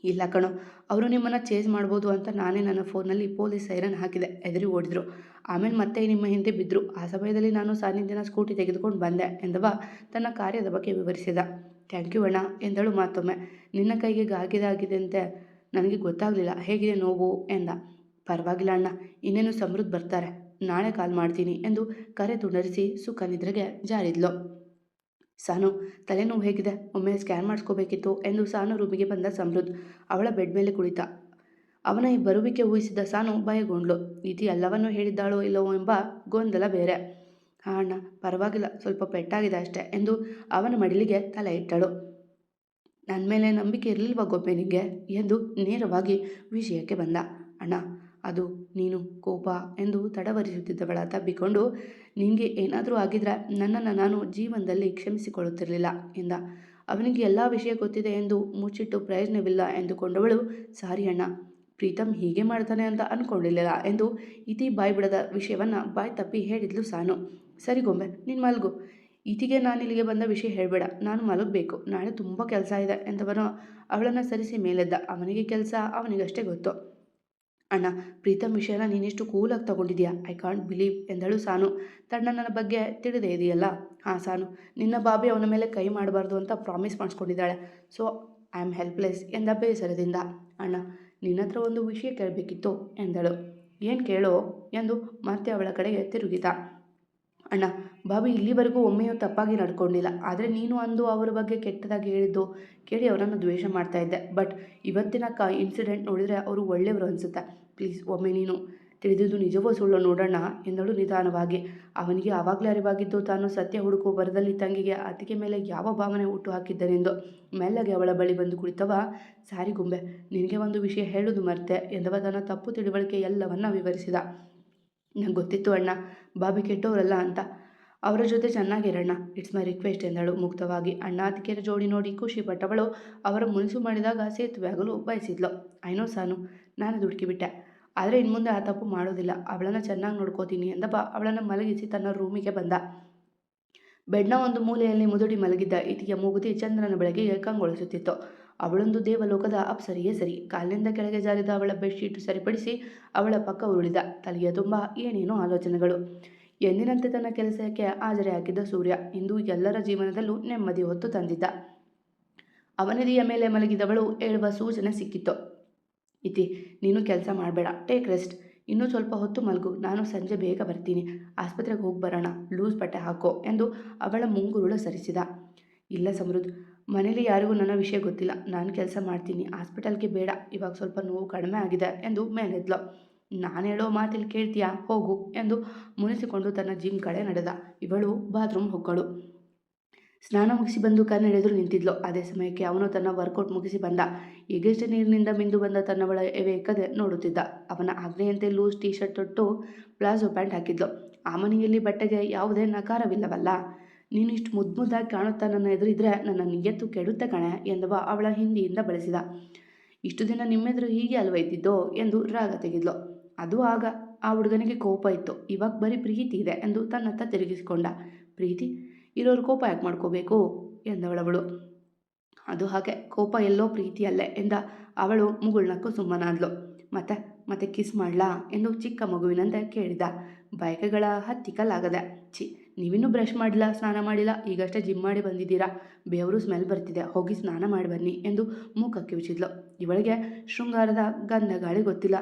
ಇಲ್ಲ ಕಣೋ, ಅವರು ನಿಮ್ಮನ್ನು ಚೇಸ್ ಮಾಡ್ಬೋದು ಅಂತ ನಾನೇ ನನ್ನ ಫೋನಲ್ಲಿ ಪೊಲೀಸ್ ಸೈರನ್ ಹಾಕಿದೆ, ಹೆದರಿ ಓಡಿದ್ರು. ಆಮೇಲೆ ಮತ್ತೆ ನಿಮ್ಮ ಹಿಂದೆ ಬಿದ್ದರು. ಆ ಸಮಯದಲ್ಲಿ ನಾನು ಸಾನ್ನಿಧ್ಯನ ಸ್ಕೂಟಿ ತೆಗೆದುಕೊಂಡು ಬಂದೆ ಎಂದವ ತನ್ನ ಕಾರ್ಯದ ಬಗ್ಗೆ ವಿವರಿಸಿದ. ಥ್ಯಾಂಕ್ ಯು ಅಣ್ಣ ಎಂದಳು ಮತ್ತೊಮ್ಮೆ. ನಿನ್ನ ಕೈಗೆ ಆಗಿದೆ ಅಂತೆ ನನಗೆ ಗೊತ್ತಾಗಲಿಲ್ಲ, ಹೇಗಿದೆ ನೋವು ಎಂದ. ಪರವಾಗಿಲ್ಲ ಅಣ್ಣ, ಇನ್ನೇನು ಸಮೃದ್ಧ ಬರ್ತಾರೆ, ನಾಳೆ ಕಾಲ್ ಮಾಡ್ತೀನಿ ಎಂದು ಕರೆ ತುಂಡರಿಸಿ ಸುಖ ನಿದ್ರೆಗೆ ಜಾರಿದ್ಲು. ಸಾನು, ತಲೆನೋವು ಹೇಗಿದೆ? ಒಮ್ಮೆ ಸ್ಕ್ಯಾನ್ ಮಾಡಿಸ್ಕೋಬೇಕಿತ್ತು ಎಂದು ಸಾನು ರೂಮಿಗೆ ಬಂದ ಸಮೃದ್ಧ ಅವಳ ಬೆಡ್ ಮೇಲೆ ಕುಳಿತ. ಅವನ ಈ ಬರುವಿಕೆ ಊಹಿಸಿದ ಸಾನು ಭಯಗೊಂಡ್ಳು. ಇತಿ ಎಲ್ಲವನ್ನೂ ಹೇಳಿದ್ದಾಳೋ ಇಲ್ಲವೋ ಎಂಬ ಗೊಂದಲ ಬೇರೆ. ಹಾಂ ಅಣ್ಣ, ಪರವಾಗಿಲ್ಲ, ಸ್ವಲ್ಪ ಪೆಟ್ಟಾಗಿದೆ ಅಷ್ಟೆ ಎಂದು ಅವನ ಮಡಿಲಿಗೆ ತಲೆ ಇಟ್ಟಳು. ನನ್ನ ಮೇಲೆ ನಂಬಿಕೆ ಇರಲಿಲ್ವ ಗೊಬ್ಬೆ ನಿಂಗೆ ಎಂದು ನೇರವಾಗಿ ವಿಷಯಕ್ಕೆ ಬಂದ. ಅಣ್ಣ, ಅದು ನೀನು ಕೋಪ ಎಂದು ತಡವರಿಸುತ್ತಿದ್ದವಳ ತಬ್ಬಿಕೊಂಡು, ನಿನಗೆ ಏನಾದರೂ ಆಗಿದ್ರೆ ನನ್ನನ್ನು ನಾನು ಜೀವನದಲ್ಲಿ ಕ್ಷಮಿಸಿಕೊಳ್ಳುತ್ತಿರಲಿಲ್ಲ ಎಂದ. ಅವನಿಗೆ ಎಲ್ಲ ವಿಷಯ ಗೊತ್ತಿದೆ ಎಂದು ಮುಚ್ಚಿಟ್ಟು ಪ್ರಯೋಜನವಿಲ್ಲ ಎಂದುಕೊಂಡವಳು, ಸಾರಿ ಅಣ್ಣ, ಪ್ರೀತಮ್ ಹೀಗೆ ಮಾಡ್ತಾನೆ ಅಂತ ಅಂದ್ಕೊಂಡಿರಲಿಲ್ಲ ಎಂದು ಇತಿ ಬಾಯಿ ಬಿಡದ ವಿಷಯವನ್ನು ಬಾಯಿ ತಪ್ಪಿ ಹೇಳಿದ್ಲು ಸಾನು. ಸರಿ ಗೊಂಬೆ, ನೀನು ಮಲಗು. ಇತಿಗೆ ನಾನು ಇಲ್ಲಿಗೆ ಬಂದ ವಿಷಯ ಹೇಳಬೇಡ, ನಾನು ಮಲಗಬೇಕು, ನಾಳೆ ತುಂಬ ಕೆಲಸ ಇದೆ ಎಂದವನು ಅವಳನ್ನು ಸರಿಸಿ ಮೇಲೆದ್ದ. ಅವನಿಗೆ ಕೆಲಸ ಅವನಿಗಷ್ಟೇ ಗೊತ್ತು. ಅಣ್ಣ, ಪ್ರೀತಮ್ ವಿಷಯನ ನೀನಿಷ್ಟು ಕೂಲಾಗಿ ತಗೊಂಡಿದ್ಯಾ? ಐ ಕಾಂಟ್ ಬಿಲೀವ್ ಎಂದಳು ಸಾನು. ನನ್ನ ಬಗ್ಗೆ ತಿಳಿದೇ ಇದೆಯಲ್ಲ? ಹಾಂ ಸಾನು, ನಿನ್ನ ಬಾಬಿ ಅವನ ಮೇಲೆ ಕೈ ಮಾಡಬಾರ್ದು ಅಂತ ಪ್ರಾಮಿಸ್ ಮಾಡಿಸ್ಕೊಂಡಿದ್ದಾಳೆ. ಸೊ ಐ ಆಮ್ ಹೆಲ್ಪ್ಲೆಸ್ ಎಂದ ಬೇಸರದಿಂದ. ಅಣ್ಣ, ನಿನ್ನ ಹತ್ರ ಒಂದು ವಿಷಯ ಕೇಳಬೇಕಿತ್ತು ಎಂದಳು. ಏನು ಕೇಳೋ ಎಂದು ಮತ್ತೆ ಅವಳ ಕಡೆಗೆ ತಿರುಗಿದ. ಅಣ್ಣ, ಬಾಬಿ ಇಲ್ಲಿವರೆಗೂ ಒಮ್ಮೆಯೂ ತಪ್ಪಾಗಿ ನಡ್ಕೊಂಡಿಲ್ಲ, ಆದರೆ ನೀನು ಅಂದು ಅವರ ಬಗ್ಗೆ ಕೆಟ್ಟದಾಗಿ ಹೇಳಿದ್ದು ಕೇಳಿ ಅವರನ್ನು ದ್ವೇಷ ಮಾಡ್ತಾ ಇದ್ದೆ. ಬಟ್ ಇವತ್ತಿನ ಇನ್ಸಿಡೆಂಟ್ ನೋಡಿದರೆ ಅವರು ಒಳ್ಳೆಯವರು ಅನಿಸುತ್ತೆ. ಪ್ಲೀಸ್ ಒಮ್ಮೆ ನೀನು ತಿಳಿದಿದ್ದು ನಿಜವೋ ಸುಳ್ಳು ನೋಡೋಣ ಎಂದಳು ನಿಧಾನವಾಗಿ. ಅವನಿಗೆ ಆವಾಗಲೇ ಅರಿವಾಗಿದ್ದು ತಾನು ಸತ್ಯ ಹುಡುಕುವ ಬರದಲ್ಲಿ ತಂಗಿಗೆ ಅತ್ತಿಗೆ ಮೇಲೆ ಯಾವ ಭಾವನೆ ಹುಟ್ಟು ಹಾಕಿದ್ದನೆಂದು. ಮೆಲ್ಲಗೆ ಅವಳ ಬಳಿ ಬಂದು ಕುಳಿತವ. ಸಾರಿ ಗೊಂಬೆ, ನಿನಗೆ ಒಂದು ವಿಷಯ ಹೇಳೋದು ಮರ್ತೆ ಎಂದವ ತನ್ನ ತಪ್ಪು ತಿಳುವಳಿಕೆ ಎಲ್ಲವನ್ನ ವಿವರಿಸಿದ. ನಂಗೆ ಗೊತ್ತಿತ್ತು ಅಣ್ಣ, ಬಾಬಿ ಕೆಟ್ಟವರಲ್ಲ ಅಂತ, ಅವರ ಜೊತೆ ಚೆನ್ನಾಗಿರೋಣ, ಇಟ್ಸ್ ಮೈ ರಿಕ್ವೆಸ್ಟ್ ಎಂದಳು ಮುಕ್ತವಾಗಿ. ಅಣ್ಣ ಅತ್ತಿಗೆರ ಜೋಡಿ ನೋಡಿ ಖುಷಿ ಪಟ್ಟವಳು ಅವರ ಮುನಿಸು ಮಾಡಿದಾಗ ಸೇತುವೆ ಆಗಲು ಬಯಸಿದ್ಲು. ಐನೋ ಸಾನು, ನಾನು ದುಡುಕಿಬಿಟ್ಟೆ, ಆದರೆ ಇನ್ಮುಂದೆ ಆ ತಪ್ಪು ಮಾಡೋದಿಲ್ಲ, ಅವಳನ್ನು ಚೆನ್ನಾಗಿ ನೋಡ್ಕೋತೀನಿ ಎಂದಪ್ಪ ಅವಳನ್ನು ಮಲಗಿಸಿ ತನ್ನ ರೂಮಿಗೆ ಬಂದ. ಬೆಡ್ನ ಒಂದು ಮೂಲೆಯಲ್ಲಿ ಮುದುಡಿ ಮಲಗಿದ್ದ ಇತಿಯ ಮೂಗುತಿ ಚಂದ್ರನ ಬೆಳಕಿಗೆ ಕಂಗೊಳಿಸುತ್ತಿತ್ತು. ಅವಳೊಂದು ದೇವಲೋಕದ ಅಪ್ಸರಿಯೇ ಸರಿ. ಕಾಲಿನಿಂದ ಕೆಳಗೆ ಜಾರಿದ ಅವಳ ಬೆಡ್ಶೀಟ್ ಸರಿಪಡಿಸಿ ಅವಳ ಪಕ್ಕ ಉರುಳಿದ. ತಲೆಯ ತುಂಬ ಏನೇನೋ ಆಲೋಚನೆಗಳು. ಎಂದಿನಂತೆ ತನ್ನ ಕೆಲಸಕ್ಕೆ ಹಾಜರಿ ಹಾಕಿದ್ದ ಸೂರ್ಯ ಇಂದು ಎಲ್ಲರ ಜೀವನದಲ್ಲೂ ನೆಮ್ಮದಿ ಹೊತ್ತು ತಂದಿದ್ದ. ಅವನೆದೆಯ ಮೇಲೆ ಮಲಗಿದವಳು ಹೇಳುವ ಸೂಚನೆ ಸಿಕ್ಕಿತ್ತು. ಇತಿ, ನೀನು ಕೆಲಸ ಮಾಡಬೇಡ, ಟೇಕ್ ರೆಸ್ಟ್. ಇನ್ನೂ ಸ್ವಲ್ಪ ಹೊತ್ತು ಮಲಗು, ನಾನು ಸಂಜೆ ಬೇಗ ಬರ್ತೀನಿ. ಆಸ್ಪತ್ರೆಗೆ ಹೋಗಿ ಬರೋಣ, ಲೂಸ್ ಬಟ್ಟೆ ಹಾಕೋ ಎಂದು ಅವಳ ಮುಂಗುರುಳು ಸರಿಸಿದ. ಇಲ್ಲ ಸಮೃದ್ಧ, ಮನೇಲಿ ಯಾರಿಗೂ ನನ್ನ ವಿಷಯ ಗೊತ್ತಿಲ್ಲ. ನಾನು ಕೆಲಸ ಮಾಡ್ತೀನಿ, ಹಾಸ್ಪಿಟಲ್ಗೆ ಬೇಡ. ಇವಾಗ ಸ್ವಲ್ಪ ನೋವು ಕಡಿಮೆ ಆಗಿದೆ ಎಂದು ಮೇಲೆದ್ಲು. ನಾನು ಹೇಳೋ ಮಾತಿಲ್ಲಿ ಕೇಳ್ತೀಯಾ, ಹೋಗು ಎಂದು ಮುನಿಸಿಕೊಂಡು ತನ್ನ ಜಿಮ್ ಕಡೆ ನಡೆದ. ಇವಳು ಬಾತ್ರೂಮ್ ಹೊಕ್ಕಳು. ಸ್ನಾನ ಮುಗಿಸಿ ಬಂದು ಕಣ್ಣೆಳೆದ್ರು ನಿಂತಿದ್ಲು. ಅದೇ ಸಮಯಕ್ಕೆ ಅವನು ತನ್ನ ವರ್ಕೌಟ್ ಮುಗಿಸಿ ಬಂದ. ಈಗಷ್ಟೇ ನೀರಿನಿಂದ ಮಿಂದು ಬಂದ ತನ್ನವಳ ಎವೆ ಎಕ್ಕದೆ ನೋಡುತ್ತಿದ್ದ. ಅವನ ಆಜ್ಞೆಯಂತೆ ಲೂಸ್ ಟೀ ಶರ್ಟ್ ತೊಟ್ಟು ಪ್ಲಾಜೋ ಪ್ಯಾಂಟ್ ಹಾಕಿದ್ಲು. ಆ ಮನೆಯಲ್ಲಿ ಬಟ್ಟೆಗೆ ಯಾವುದೇ ನಕಾರವಿಲ್ಲವಲ್ಲ. ನೀನು ಇಷ್ಟು ಮುದ್ದಾಗಿ ಕಾಣುತ್ತಾ ನನ್ನ ಎದುರಿದ್ರೆ ನನ್ನ ನಿಯತ್ತು ಕೆಡುತ್ತೆ ಕಣೆ ಎಂದವ ಅವಳ ಹಿಂದಿಯಿಂದ ಬಳಸಿದ. ಇಷ್ಟು ದಿನ ನಿಮ್ಮೆದುರು ಹೀಗೆ ಅಲ್ವ ಇದ್ದಿದ್ದೋ ಎಂದು ರಾಗ ತೆಗೆದ್ಲು. ಅದು ಆಗ ಆ ಹುಡುಗನಿಗೆ ಕೋಪ ಇತ್ತು. ಇವಾಗ ಬರೀ ಪ್ರೀತಿ ಇದೆ ಎಂದು ತನ್ನತ್ತ ತಿರುಗಿಸಿಕೊಂಡ. ಪ್ರೀತಿ ಇರೋರು ಕೋಪ ಯಾಕೆ ಮಾಡ್ಕೋಬೇಕು ಎಂದವಳವಳು. ಅದು ಹಾಗೆ, ಕೋಪ ಎಲ್ಲೋ ಪ್ರೀತಿಯಲ್ಲೇ ಎಂದ ಅವಳು ಮುಗುಳ್ನಕ್ಕು ಸುಮ್ಮನಾದ್ಲು. ಮತ್ತೆ ಕಿಸ್ ಮಾಡ್ಲಾ ಎಂದು ಚಿಕ್ಕ ಮಗುವಿನಂತೆ ಕೇಳಿದ. ಬಯಕೆಗಳ ಹತ್ತಿಕ್ಕಲಾಗದೆ. ನೀವಿನ್ನೂ ಬ್ರಷ್ ಮಾಡಿಲ್ಲ, ಸ್ನಾನ ಮಾಡಿಲ್ಲ, ಈಗಷ್ಟೇ ಜಿಮ್ ಮಾಡಿ ಬಂದಿದ್ದೀರಾ, ಬೆವರು ಸ್ಮೆಲ್ ಬರ್ತಿದೆ, ಹೋಗಿ ಸ್ನಾನ ಮಾಡಿ ಬನ್ನಿ ಎಂದು ಮೂಕಕ್ಕೆ ಕಿವಿಚಿದ್ಲು. ಇವಳಿಗೆ ಶೃಂಗಾರದ ಗಂಧ ಗಾಳಿ ಗೊತ್ತಿಲ್ಲ.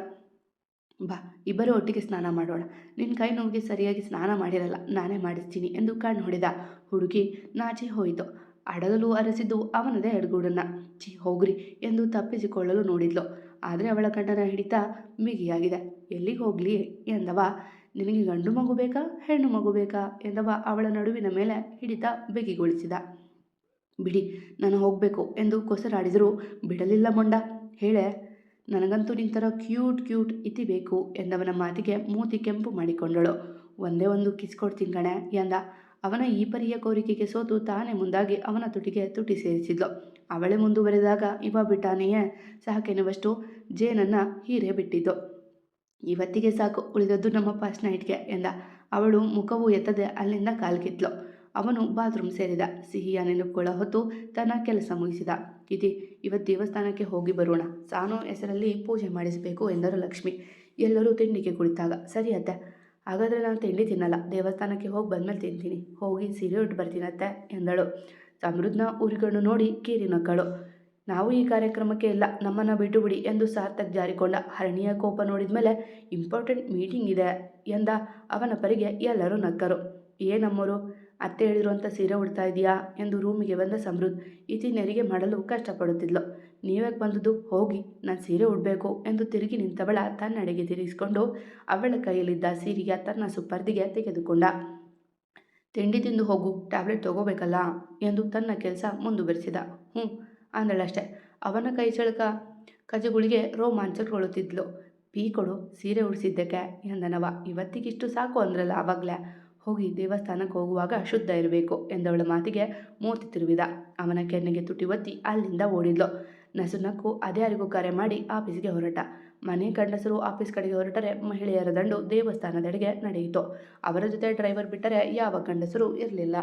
ಬಾ, ಇಬ್ಬರು ಒಟ್ಟಿಗೆ ಸ್ನಾನ ಮಾಡೋಣ. ನಿನ್ನ ಕೈ ನೋವಿಗೆ ಸರಿಯಾಗಿ ಸ್ನಾನ ಮಾಡಿರಲ್ಲ, ನಾನೇ ಮಾಡಿಸ್ತೀನಿ ಎಂದು ಕಣ್ಣು ಹೊಡೆದ. ಹುಡುಗಿ ನಾಚಿ ಹೋಯಿತು. ಅಡಗಲು ಅರಸಿದ್ದು ಅವನದೇ ಎಡಗೂಡನ್ನ. ಹೋಗ್ರಿ ಎಂದು ತಪ್ಪಿಸಿಕೊಳ್ಳಲು ನೋಡಿದ್ಲು. ಆದರೆ ಅವಳ ಕಣ್ಣನ ಹಿಡಿತ ಬಿಗಿಯಾಗಿದೆ. ಎಲ್ಲಿಗೆ ಹೋಗ್ಲಿ ಎಂದವ. ನಿನಗೆ ಗಂಡು ಮಗು ಬೇಕಾ, ಹೆಣ್ಣು ಮಗು ಬೇಕಾ ಎಂದವ ಅವಳ ನಡುವಿನ ಮೇಲೆ ಹಿಡಿತ ಬಿಗಿಗೊಳಿಸಿದ. ಬಿಡಿ, ನಾನು ಹೋಗಬೇಕು ಎಂದು ಕೊಸರಾಡಿದರೂ ಬಿಡಲಿಲ್ಲ ಮೊಂಡ. ಹೇಳೆ, ನನಗಂತೂ ನಿಂತರ ಕ್ಯೂಟ್ ಇತಿ ಬೇಕು ಎಂದವನ ಮಾತಿಗೆ ಮೂತಿ ಕೆಂಪು ಮಾಡಿಕೊಂಡಳು. ಒಂದೇ ಒಂದು ಕಿಸ್ ಕೊಡ್ತೀನಿ ಕಣೆ ಎಂದ. ಅವನ ಈ ಪರಿಯ ಕೋರಿಕೆಗೆ ಸೋತು ತಾನೇ ಮುಂದಾಗಿ ಅವನ ತುಟಿಗೆ ತುಟಿ ಸೇರಿಸಿದ್ಲು. ಅವಳೇ ಮುಂದುವರೆದಾಗ ಇವ ಬಿಟ್ಟಾನೆಯೇ ಸಾಕೆನ್ನುವಷ್ಟು ಜೇನನ್ನು ಹೀರೆ ಬಿಟ್ಟಿದ್ದು. ಇವತ್ತಿಗೆ ಸಾಕು, ಉಳಿದದ್ದು ನಮ್ಮ ಫಸ್ಟ್ ನೈಟ್ಗೆ ಎಂದ. ಅವಳು ಮುಖವು ಎತ್ತದೆ ಅಲ್ಲಿಂದ ಕಾಲ್ಕಿತ್ಲು. ಅವನು ಬಾತ್ರೂಮ್ ಸೇರಿದ. ಸಿಹಿಯ ನೆನಪುಗಳ ಹೊತ್ತು ತನ್ನ ಕೆಲಸ ಮುಗಿಸಿದ. ಇವತ್ತು ದೇವಸ್ಥಾನಕ್ಕೆ ಹೋಗಿ ಬರೋಣ. ಸಾನು ಹೆಸರಲ್ಲಿ ಪೂಜೆ ಮಾಡಿಸಬೇಕು ಎಂದರು ಲಕ್ಷ್ಮಿ. ಎಲ್ಲರೂ ತಿಂಡಿಗೆ ಕುಳಿತಾಗ. ಸರಿ ಅತ್ತೆ, ಹಾಗಾದರೆ ನಾನು ತಿಂಡಿ ತಿನ್ನಲ್ಲ, ದೇವಸ್ಥಾನಕ್ಕೆ ಹೋಗಿ ಬಂದಮೇಲೆ ತಿಂತೀನಿ, ಹೋಗಿ ಸೀರೆ ಉಟ್ಟು ಬರ್ತೀನತ್ತೆ ಎಂದಳು. ಸಮೃದ್ಧನ ಊರಿಗಣ್ಣು ನೋಡಿ ಕೀರಿ ನಕ್ಕಳು. ನಾವು ಈ ಕಾರ್ಯಕ್ರಮಕ್ಕೆ ಇಲ್ಲ, ನಮ್ಮನ್ನು ಬಿಟ್ಟು ಬಿಡಿ ಎಂದು ಸಾರ್ಥಕ್ ಜಾರಿಕೊಂಡ. ಹರಣಿಯ ಕೋಪ ನೋಡಿದ ಮೇಲೆ ಇಂಪಾರ್ಟೆಂಟ್ ಮೀಟಿಂಗ್ ಇದೆ ಎಂದ. ಅವನ ಪರಿಗೆ ಎಲ್ಲರೂ ನಕ್ಕರು. ಏನಮ್ಮರು, ಅತ್ತೆ ಹೇಳಿದ್ರು ಅಂತ ಸೀರೆ ಉಡ್ತಾ ಇದೆಯಾ ಎಂದು ರೂಮಿಗೆ ಬಂದ ಸಮೃದ್ಧ ಇತಿ ನೆರಿಗೆ ಮಾಡಲು ಕಷ್ಟಪಡುತ್ತಿದ್ಲು. ನೀವ್ಯಾಕೆ ಬಂದದ್ದು, ಹೋಗಿ, ನಾನು ಸೀರೆ ಉಡಬೇಕು ಎಂದು ತಿರುಗಿ ನಿಂತವಳ ತನ್ನಡೆಗೆ ತಿರುಗಿಸಿಕೊಂಡು ಅವಳ ಕೈಯಲ್ಲಿದ್ದ ಸೀರೆಯ ತನ್ನ ಸುಪರ್ದಿಗೆ ತೆಗೆದುಕೊಂಡ. ತಿಂಡಿ ತಿಂದು ಹೋಗು, ಟ್ಯಾಬ್ಲೆಟ್ ತಗೋಬೇಕಲ್ಲ ಎಂದು ತನ್ನ ಕೆಲಸ ಮುಂದುವರಿಸಿದ. ಅಂದಳಷ್ಟೆ. ಅವನ ಕೈ ಚಳಕ ಕಜಗುಳಿಗೆ ರೋಮಾಂಚಗೊಳ್ಳುತ್ತಿದ್ಲು. ಪೀ ಕೊಡು, ಸೀರೆ ಉಡಿಸಿದ್ದಕ್ಕೆ ಎಂದನವ. ಇವತ್ತಿಗಿಷ್ಟು ಸಾಕು ಅಂದ್ರಲ್ಲ ಆವಾಗಲೇ, ಹೋಗಿ ದೇವಸ್ಥಾನಕ್ಕೆ ಹೋಗುವಾಗ ಶುದ್ಧ ಇರಬೇಕು ಎಂದವಳ ಮಾತಿಗೆ ಮೂತಿ ತಿರುವಿದ. ಅವನ ಕೆನ್ನೆಗೆ ತುಟಿ ಒತ್ತಿ ಅಲ್ಲಿಂದ ಓಡಿದ್ಲು. ನಸುನಕ್ಕು ಅದ್ಯಾರಿಗೂ ಕರೆ ಮಾಡಿ ಆಫೀಸ್ಗೆ ಹೊರಟ. ಮನೆ ಗಂಡಸರು ಆಫೀಸ್ ಕಡೆಗೆ ಹೊರಟರೆ ಮಹಿಳೆಯರ ದಂಡು ದೇವಸ್ಥಾನದೆಡೆಗೆ ನಡೆಯಿತು. ಅವರ ಜೊತೆ ಡ್ರೈವರ್ ಬಿಟ್ಟರೆ ಯಾವ ಗಂಡಸರು ಇರಲಿಲ್ಲ.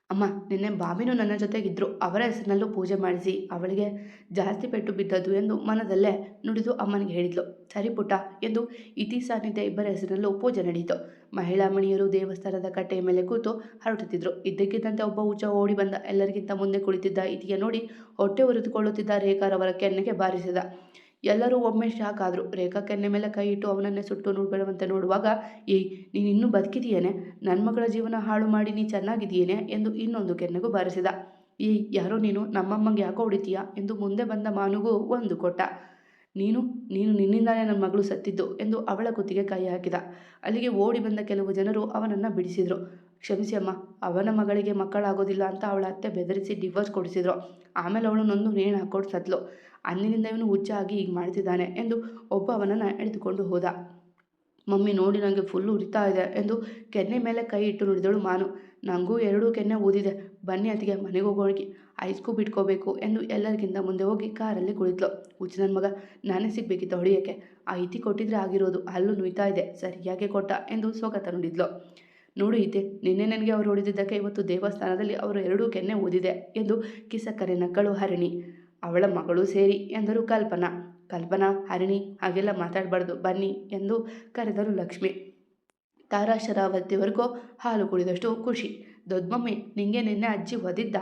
ಅಮ್ಮ, ನಿನ್ನೆ ಬಾಬಿನೂ ನನ್ನ ಜೊತೆಗಿದ್ರು, ಅವರ ಹೆಸರಿನಲ್ಲೂ ಪೂಜೆ ಮಾಡಿಸಿ, ಅವಳಿಗೆ ಜಾಸ್ತಿ ಪೆಟ್ಟು ಬಿದ್ದದ್ದು ಎಂದು ಮನದಲ್ಲೇ ನುಡಿದು ಅಮ್ಮನಿಗೆ ಹೇಳಿದ್ಲು. ಸರಿ ಪುಟ್ಟ ಎಂದು ಇತಿ ಸಾನ್ನಿಧ್ಯ ಇಬ್ಬರ ಹೆಸರಿನಲ್ಲೂ ಪೂಜೆ ನಡೆಯಿತು. ಮಹಿಳಾ ಮಣಿಯರು ದೇವಸ್ಥಾನದ ಕಟ್ಟೆಯ ಮೇಲೆ ಕೂತು ಹರಟುತ್ತಿದ್ದರು. ಇದ್ದಕ್ಕಿದ್ದಂತೆ ಒಬ್ಬ ಹುಚ್ಚ ಓಡಿ ಬಂದ. ಎಲ್ಲರಿಗಿಂತ ಮುಂದೆ ಕುಳಿತಿದ್ದ ಇತಿಯ ನೋಡಿ ಹೊಟ್ಟೆ ಉರಿದುಕೊಳ್ಳುತ್ತಿದ್ದ ರೇಖಾರವರ ಕೆನ್ನೆಗೆ ಬಾರಿಸಿದ. ಎಲ್ಲರೂ ಒಮ್ಮೆ ಶಾಕ್ ಆದರು. ರೇಖಾ ಕೆನ್ನೆ ಮೇಲೆ ಕೈ ಇಟ್ಟು ಅವನನ್ನೇ ಸುಟ್ಟು ನುಗ್ಗುವಂತೆ ನೋಡುವಾಗ, ನೀನು ಇನ್ನೂ ಬದುಕಿದೆಯೇನೆ, ನನ್ನ ಮಗಳ ಜೀವನ ಹಾಳು ಮಾಡಿ ನೀ ಚೆನ್ನಾಗಿದೆಯೇನೆ ಎಂದು ಇನ್ನೊಂದು ಕೆನ್ನೆಗೂ ಬಾರಿಸಿದ. ಯಾರೋ ನೀನು, ನಮ್ಮಮ್ಮಂಗೆ ಯಾಕೋ ಹೊಡಿತೀಯಾ ಎಂದು ಮುಂದೆ ಬಂದ ಮಾನುಗೂ ಒಂದು ಕೊಟ್ಟ. ನೀನು ನಿನ್ನಿಂದಾನೇ ನನ್ನ ಮಗಳು ಸತ್ತಿದ್ದು ಎಂದು ಅವಳ ಕುತ್ತಿಗೆ ಕೈ ಹಾಕಿದ. ಅಲ್ಲಿಗೆ ಓಡಿ ಬಂದ ಕೆಲವು ಜನರು ಅವನನ್ನು ಬಿಡಿಸಿದರು. ಕ್ಷಮಿಸಿ ಅಮ್ಮ, ಅವನ ಮಗಳಿಗೆ ಮಕ್ಕಳಾಗೋದಿಲ್ಲ ಅಂತ ಅವಳ ಅತ್ತೆ ಬೆದರಿಸಿ ಡಿವೋರ್ಸ್ ಕೊಡಿಸಿದ್ರು. ಆಮೇಲೆ ಅವಳು ನೊಂದು ನೇಣು ಹಾಕ್ಕೊಂಡು ಸತ್ಲು. ಅಂದಿನಿಂದ ಇವನು ಹುಚ್ಚ ಆಗಿ ಹೀಗೆ ಮಾಡ್ತಿದ್ದಾನೆ ಎಂದು ಒಬ್ಬ ಅವನನ್ನು ಎಳೆದುಕೊಂಡು ಹೋದ. ಮಮ್ಮಿ ನೋಡಿ, ನನಗೆ ಫುಲ್ಲು ಉರಿತಾ ಇದೆ ಎಂದು ಕೆನ್ನೆ ಮೇಲೆ ಕೈ ಇಟ್ಟು ನುಡಿದಳು ಮಾನು. ನನಗೂ 2 ಕೆನ್ನೆ ಊದಿದೆ, ಬನ್ನಿ ಅತ್ತಿಗೆ, ಮನೆಗೆ ಹೋಗೋಗಿ, ಐಸ್ಗೂ ಬಿಟ್ಕೋಬೇಕು ಎಂದು ಎಲ್ಲರಿಗಿಂತ ಮುಂದೆ ಹೋಗಿ ಕಾರಲ್ಲಿ ಕುಳಿತಳು. ಹುಚ್ಚ ನನ್ನ ಮಗ, ನಾನೇ ಸಿಗಬೇಕಿತ್ತು ಹೊಡೆಯೋಕ್ಕೆ, ಆ ಇತಿ ಕೊಟ್ಟಿದ್ರೆ ಆಗಿರೋದು, ಹಲ್ಲು ನುಯ್ತಾ ಇದೆ, ಸರಿಯಾಗೆ ಕೊಟ್ಟ ಎಂದು ಸ್ವಗತ ನುಡಿದ್ಲು. ನೋಡು ಇತಿ, ನಿನ್ನೆ ನನಗೆ ಅವರು ಹೊಡೆದಿದ್ದಕ್ಕೆ ಇವತ್ತು ದೇವಸ್ಥಾನದಲ್ಲಿ ಅವರು 2 ಕೆನ್ನೆ ಊದಿದೆ ಎಂದು ಕಿಸಕ್ಕರೆ ನಕ್ಕಳು ಹರಿಣಿ. ಅವಳ ಮಗಳು ಸೇರಿ ಎಂದರು ಕಲ್ಪನಾ. ಕಲ್ಪನಾ, ಹರಿಣಿ ಹಾಗೆಲ್ಲ ಮಾತಾಡಬಾರ್ದು ಬನ್ನಿ ಎಂದು ಕರೆದರು ಲಕ್ಷ್ಮಿ. ತಾರಾ ಶರಾವತಿವರೆಗೂ ಹಾಲು ಕುಡಿದಷ್ಟು ಖುಷಿ. ದೊಡ್ಡಮಮ್ಮಿ, ನಿಂಗೆ ನಿನ್ನೆ ಅಜ್ಜಿ ಒದಿದ್ದ?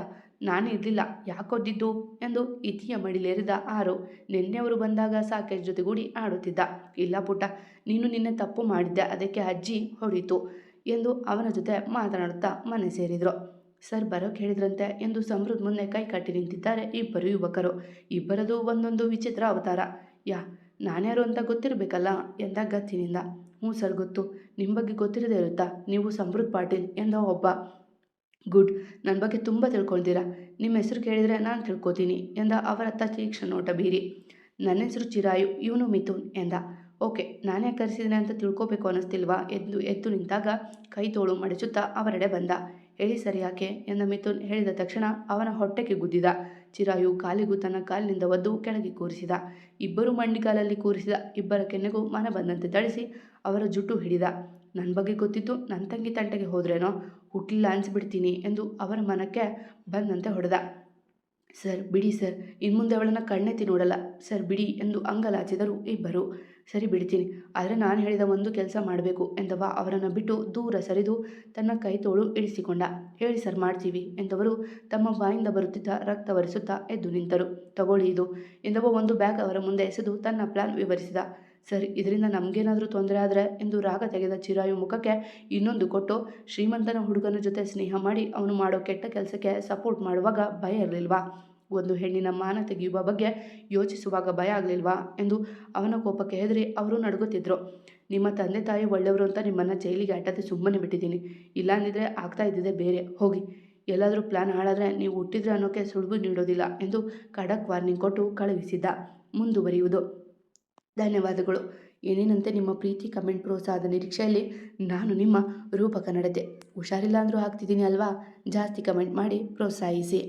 ನಾನು ಇರಲಿಲ್ಲ, ಯಾಕೊದ್ದಿದ್ದು ಎಂದು ಇತಿಯ ಮಡಿಲೇರಿದ ಆರು. ನಿನ್ನೆಯವರು ಬಂದಾಗ ಸಾಕೇಶ್ ಜೊತೆಗೂಡಿ ಆಡುತ್ತಿದ್ದ. ಇಲ್ಲ ಪುಟ್ಟ, ನೀನು ನಿನ್ನೆ ತಪ್ಪು ಮಾಡಿದ್ದೆ, ಅದಕ್ಕೆ ಅಜ್ಜಿ ಹೊಡಿತು ಎಂದು ಅವನ ಜೊತೆ ಮಾತನಾಡುತ್ತಾ ಮನೆ ಸೇರಿದರು. ಸರ್ ಬರೋಕ್ಕೆ ಹೇಳಿದ್ರಂತೆ ಎಂದು ಸಮೃದ್ಧ ಮುಂದೆ ಕೈ ಕಟ್ಟಿ ನಿಂತಿದ್ದಾರೆ ಇಬ್ಬರು ಯುವಕರು. ಇಬ್ಬರದು ಒಂದೊಂದು ವಿಚಿತ್ರ ಅವತಾರ. ನಾನ್ಯಾರು ಅಂತ ಗೊತ್ತಿರಬೇಕಲ್ಲ ಎಂದ ಗತ್ತಿನಿಂದ. ಹ್ಞೂ ಸರ್ ಗೊತ್ತು. ನಿಮ್ಮ ಬಗ್ಗೆ ಗೊತ್ತಿರದೇ ಇರುತ್ತಾ? ನೀವು ಸಮೃದ್ಧ ಪಾಟೀಲ್ ಎಂದ ಒಬ್ಬ. ಗುಡ್, ನನ್ನ ಬಗ್ಗೆ ತುಂಬ ತಿಳ್ಕೊಳ್ತೀರಾ. ನಿಮ್ಮ ಹೆಸರು ಕೇಳಿದರೆ ನಾನು ತಿಳ್ಕೊತೀನಿ ಎಂದ ಅವರತ್ತ ತೀಕ್ಷ್ಣ ನೋಟ ಬೀರಿ. ನನ್ನ ಹೆಸರು ಚಿರಾಯು, ಇವನು ಮಿಥುನ್ ಎಂದ. ಓಕೆ, ನಾನೇ ಕರೆಸಿದ್ದೇನೆ ಅಂತ ತಿಳ್ಕೊಬೇಕು ಅನ್ನಿಸ್ತಿಲ್ವಾ ಎಂದು ಎದ್ದು ನಿಂತಾಗ ಕೈ ತೋಳು ಮಡಚುತ್ತಾ ಅವರೆಡೆ ಬಂದ. ಹೇಳಿ ಸರಿ ಯಾಕೆ ಎಂದ ಮಿಥುನ್. ಹೇಳಿದ ತಕ್ಷಣ ಅವನ ಹೊಟ್ಟೆಗೆ ಗುದ್ದಿದ. ಚಿರಾಯು ಕಾಲಿಗೂ ತನ್ನ ಕಾಲಿನಿಂದ ಒದ್ದು ಕೆಳಗೆ ಕೂರಿಸಿದ. ಇಬ್ಬರು ಮಂಡಿಗಾಲಲ್ಲಿ ಕೂರಿಸಿದ. ಇಬ್ಬರ ಕೆನ್ನೆಗೂ ಮನ ಬಂದಂತೆ ಥಳಿಸಿ ಅವರ ಜುಟ್ಟು ಹಿಡಿದ. ನನ್ನ ಬಗ್ಗೆ ಗೊತ್ತಿದ್ದು ನನ್ನ ತಂಗಿ ತಂಟೆಗೆ ಹೋದ್ರೇನೋ, ಹುಟ್ಟಿಲ್ಲ ಅನಿಸ್ಬಿಡ್ತೀನಿ ಎಂದು ಅವರ ಮನಕ್ಕೆ ಬಂದಂತೆ ಹೊಡೆದ. ಸರ್ ಬಿಡಿ ಸರ್, ಇನ್ಮುಂದೆ ಅವಳನ್ನು ಕಣ್ಣೆತ್ತಿ ನೋಡಲ್ಲ ಸರ್, ಬಿಡಿ ಎಂದು ಅಂಗಲಾಚಿದರು ಇಬ್ಬರು. ಸರಿ ಬಿಡ್ತೀನಿ, ಆದರೆ ನಾನು ಹೇಳಿದ ಒಂದು ಕೆಲಸ ಮಾಡಬೇಕು ಎಂದವ ಅವರನ್ನು ಬಿಟ್ಟು ದೂರ ಸರಿದು ತನ್ನ ಕೈ ತೋಳು ಇಳಿಸಿಕೊಂಡ. ಹೇಳಿ ಸರ್, ಮಾಡ್ತೀವಿ ಎಂದವರು ತಮ್ಮ ಬಾಯಿಂದ ಬರುತ್ತಿದ್ದ ರಕ್ತ ಒರೆಸುತ್ತಾ ಎದ್ದು ನಿಂತರು. ತಗೊಳ್ಳಿ ಇದು ಎಂದವ ಒಂದು ಬ್ಯಾಗ್ ಅವರ ಮುಂದೆ ಎಸೆದು ತನ್ನ ಪ್ಲಾನ್ ವಿವರಿಸಿದ. ಸರ್, ಇದರಿಂದ ನಮಗೇನಾದರೂ ತೊಂದರೆ ಆದರೆ ಎಂದು ರಾಗ ತೆಗೆದ ಚಿರಾಯು ಮುಖಕ್ಕೆ ಇನ್ನೊಂದು ಕೊಟ್ಟು, ಶ್ರೀಮಂತನ ಹುಡುಗನ ಜೊತೆ ಸ್ನೇಹ ಮಾಡಿ ಅವನು ಮಾಡೋ ಕೆಟ್ಟ ಕೆಲಸಕ್ಕೆ ಸಪೋರ್ಟ್ ಮಾಡುವಾಗ ಭಯ ಇರಲಿಲ್ವಾ? ಒಂದು ಹೆಣ್ಣಿನ ಮಾನ ತೆಗೆಯುವ ಬಗ್ಗೆ ಯೋಚಿಸುವಾಗ ಭಯ ಆಗಲಿಲ್ವಾ ಎಂದು ಅವನ ಕೋಪಕ್ಕೆ ಹೆದರಿ ಅವರು ನಡುಗುತ್ತಿದ್ದರು. ನಿಮ್ಮ ತಂದೆ ತಾಯಿ ಒಳ್ಳೆಯವರು ಅಂತ ನಿಮ್ಮನ್ನು ಜೈಲಿಗೆ ಅಟ್ಟದೆ ಸುಮ್ಮನೆ ಬಿಟ್ಟಿದ್ದೀನಿ. ಇಲ್ಲಾಂದಿದ್ರೆ ಆಗ್ತಾ ಇದ್ದಿದೆ ಬೇರೆ. ಹೋಗಿ, ಎಲ್ಲಾದರೂ ಪ್ಲಾನ್ ಹಾಳಾದರೆ ನೀವು ಹುಟ್ಟಿದ್ರೆ ಅನ್ನೋಕ್ಕೆ ಸುಳುವು ನೀಡೋದಿಲ್ಲ ಎಂದು ಖಡಕ್ ವಾರ್ನಿಂಗ್ ಕೊಟ್ಟು ಕಳುಹಿಸಿದ್ದ. ಮುಂದುವರಿಯುವುದು. ಧನ್ಯವಾದಗಳು. ಏನೇನಂತೆ ನಿಮ್ಮ ಪ್ರೀತಿ, ಕಮೆಂಟ್, ಪ್ರೋತ್ಸಾಹದ ನಿರೀಕ್ಷೆಯಲ್ಲಿ ನಾನು ನಿಮ್ಮ ರೂಪಕ ನಡತೆ. ಹುಷಾರಿಲ್ಲ ಅಂದರೂ ಆಗ್ತಿದ್ದೀನಿ ಅಲ್ವಾ? ಜಾಸ್ತಿ ಕಮೆಂಟ್ ಮಾಡಿ ಪ್ರೋತ್ಸಾಹಿಸಿ.